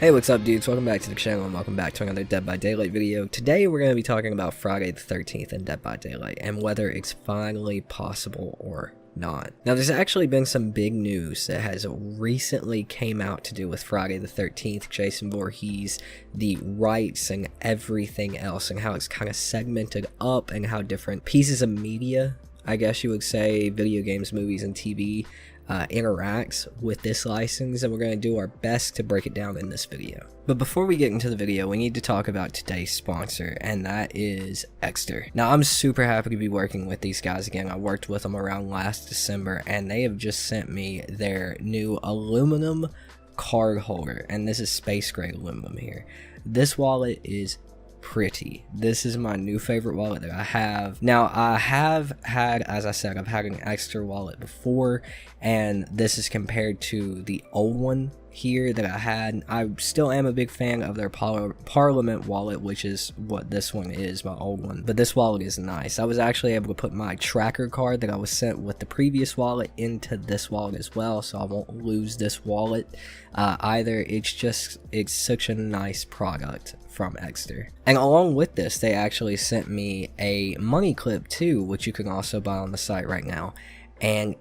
Hey, what's up dudes? Welcome back to the channel and welcome back to another Dead by Daylight video. Today we're going to be talking about Friday the 13th and Dead by Daylight and whether it's finally possible or not. Now there's actually been some big news that has recently came out to do with Friday the 13th, Jason Voorhees, the rights and everything else, and how it's kind of segmented up and how different pieces of media, I guess you would say, video games, movies, and TV interacts with this license, and we're going to do our best to break it down in this video. But before we get into the video, we need to talk about today's sponsor, and that is Exter. Now, I'm super happy to be working with these guys again. I worked with them around last December, and they have just sent me their new aluminum card holder, and this is space gray aluminum here. This wallet is pretty. This is my new favorite wallet that I have. Now, I have had, as I said, I've had an Exter wallet before, and this is compared to the old one here that I had. I still am a big fan of their Parliament wallet, which is what this one is, my old one. But this wallet is nice. I was actually able to put my tracker card that I was sent with the previous wallet into this wallet as well, so I won't lose this wallet either. It's such a nice product from Exter. And along with this, they actually sent me a money clip too, which you can also buy on the site right now. And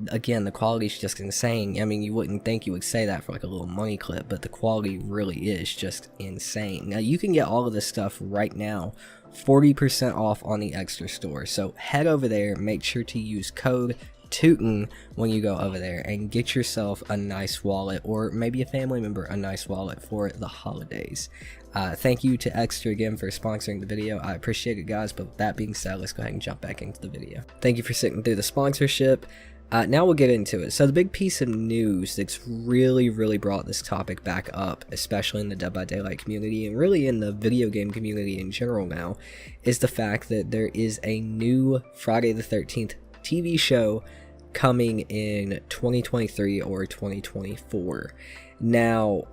again, the quality is just insane. I mean, you wouldn't think you would say that for like a little money clip, but the quality really is just insane. Now, you can get all of this stuff right now 40% off on the Exter store. So head over there, make sure to use code Tootin when you go over there and get yourself a nice wallet, or maybe a family member a nice wallet for the holidays. Thank you to Exter again for sponsoring the video. I appreciate it, guys. But with that being said, let's go ahead and jump back into the video. Thank you for sitting through the sponsorship. Now we'll get into it. So the big piece of news that's really brought this topic back up, especially in the Dead by Daylight community and really in the video game community in general now, is the fact that there is a new Friday the 13th TV show coming in 2023 or 2024. Now,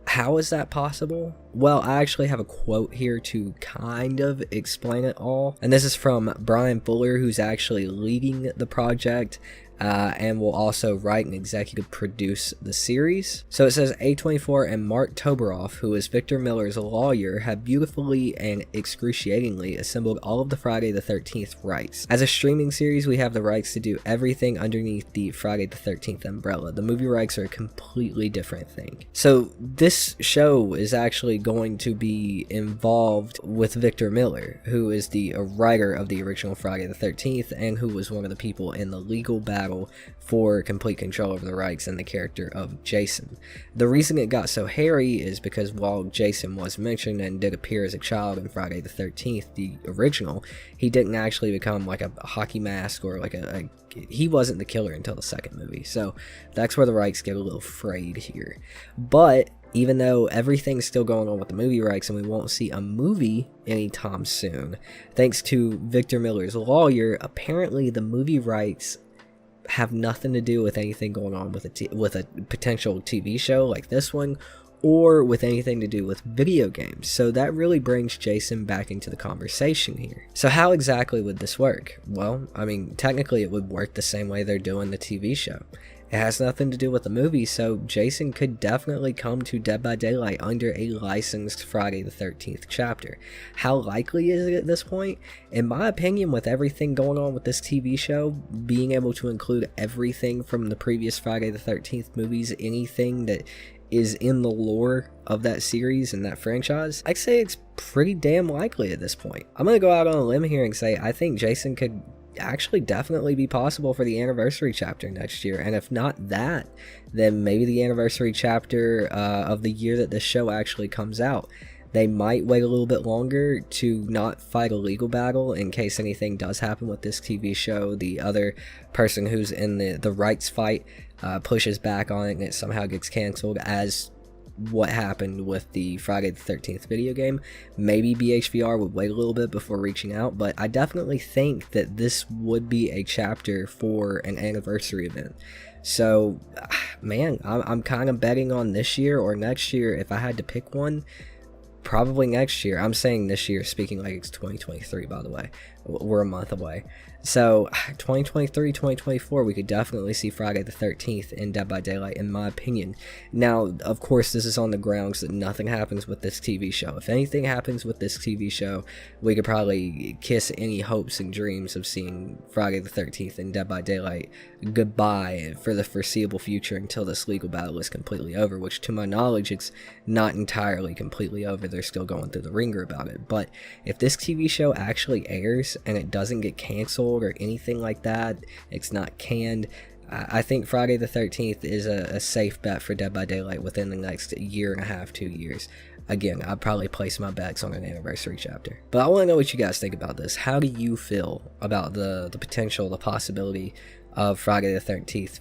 how is that possible? Well, I actually have a quote here to kind of explain it all. And this is from Brian Fuller, who's actually leading the project and will also write and executive produce the series. So it says, A24 and Mark Toberoff, who is Victor Miller's lawyer, have beautifully and excruciatingly assembled all of the Friday the 13th rights. As a streaming series, we have the rights to do everything underneath the Friday the 13th umbrella. The movie rights are a completely different thing. So this show is actually going to be involved with Victor Miller, who is the writer of the original Friday the 13th and who was one of the people in the legal battle for complete control over the rights and the character of Jason. The reason it got so hairy is because while Jason was mentioned and did appear as a child in Friday the 13th, the original, he didn't actually become like a hockey mask or like he wasn't the killer until the second movie. So that's where the rights get a little frayed here. But even though everything's still going on with the movie rights and we won't see a movie anytime soon, thanks to Victor Miller's lawyer, apparently the movie rights have nothing to do with anything going on with a potential TV show like this one, or with anything to do with video games. So that really brings Jason back into the conversation here. So how exactly would this work? Well, I mean, technically it would work the same way they're doing the TV show. It has nothing to do with the movie, so Jason could definitely come to Dead by Daylight under a licensed Friday the 13th chapter. How likely is it at this point? In my opinion, with everything going on with this TV show, being able to include everything from the previous Friday the 13th movies, anything that is in the lore of that series and that franchise, I'd say it's pretty damn likely at this point. I'm going to go out on a limb here and say I think Jason could actually definitely be possible for the anniversary chapter next year, and if not that, then maybe the anniversary chapter of the year that this show actually comes out. They might wait a little bit longer to not fight a legal battle in case anything does happen with this TV show. The other person who's in the rights fight pushes back on it and it somehow gets canceled, as what happened with the Friday the 13th video game. Maybe BHVR would wait a little bit before reaching out, but I definitely think that this would be a chapter for an anniversary event. So, man, I'm kind of betting on this year or next year. If I had to pick one, probably next year. I'm saying this year, speaking like it's 2023, by the way. we're a month away. So 2023, 2024, we could definitely see Friday the 13th in Dead by Daylight, in my opinion. Now, of course, this is on the grounds that nothing happens with this TV show. If anything happens with this TV show, we could probably kiss any hopes and dreams of seeing Friday the 13th in Dead by Daylight goodbye for the foreseeable future until this legal battle is completely over, which to my knowledge, it's not entirely completely over. They're still going through the ringer about it. But if this TV show actually airs and it doesn't get canceled or anything like that, it's not canned, I think Friday the 13th is a safe bet for Dead by Daylight within the next year and a half, 2 years. Again, I'd probably place my bets on an anniversary chapter. But I want to know what you guys think about this. How do you feel about the potential, the possibility of Friday the 13th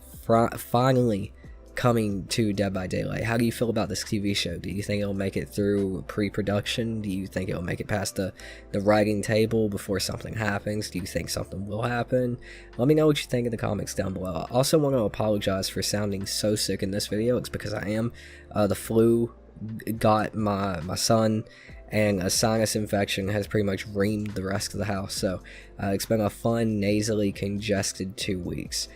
finally coming to Dead by Daylight? How do you feel about this TV show? Do you think it'll make it through pre-production? Do you think it'll make it past the writing table before something happens? Do you think something will happen? Let me know what you think in the comments down below. I also want to apologize for sounding so sick in this video. It's because I am. The flu got my son, and a sinus infection has pretty much reamed the rest of the house. So it's been a fun, nasally congested 2 weeks.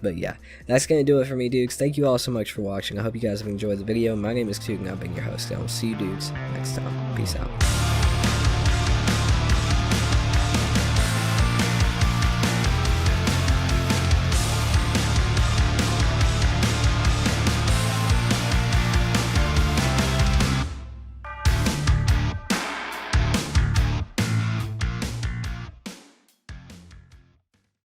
But yeah, that's going to do it for me, dudes. Thank you all so much for watching. I hope you guys have enjoyed the video. My name is Toot, and I've been your host. I will see you dudes next time. Peace out.